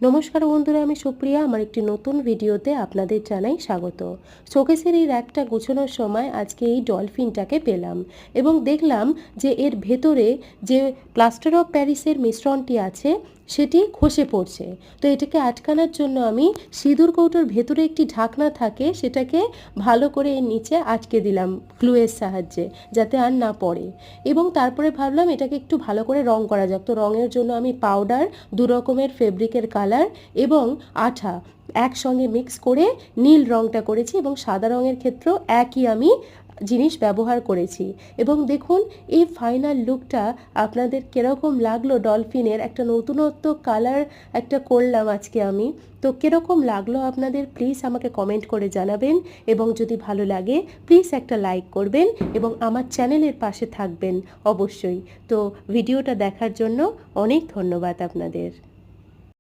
নমস্কার বন্ধুরা, আমি সুপ্রিয়া। আমার একটি নতুন ভিডিওতে আপনাদের জানাই স্বাগত। শোকেসের এই র্যাকটা গুছানোর সময় আজকে এই ডলফিনটাকে পেলাম এবং দেখলাম যে এর ভেতরে যে প্লাস্টার অফ প্যারিসের মিশ্রণটি আছে সেটি খসে পড়ছে। তো এটাকে আটকানোর জন্য আমি সিঁদুর কৌটোর ভেতরে একটি ঢাকনা থাকে সেটাকে ভালো করে এর নিচে আটকে দিলাম গ্লুয়ের সাহায্যে, যাতে আর না পড়ে। এবং তারপরে ভাবলাম এটাকে একটু ভালো করে রং করা যাক। তো রঙের জন্য আমি পাউডার, দু রকমের ফেব্রিকের কালার এবং আঠা একসঙ্গে মিক্স করে নীল রঙটা করেছি এবং সাদা রঙের ক্ষেত্রেও একই আমি জিনিস ব্যবহার করেছি। এবং দেখুন এই ফাইনাল লুকটা আপনাদের কীরকম লাগলো। ডলফিনের একটা নতুনত্ব কালার একটা করলাম আজকে আমি। তো কীরকম লাগলো আপনাদের প্লিজ আমাকে কমেন্ট করে জানাবেন এবং যদি ভালো লাগে প্লিজ একটা লাইক করবেন এবং আমার চ্যানেলের পাশে থাকবেন অবশ্যই। তো ভিডিওটা দেখার জন্য অনেক ধন্যবাদ আপনাদের।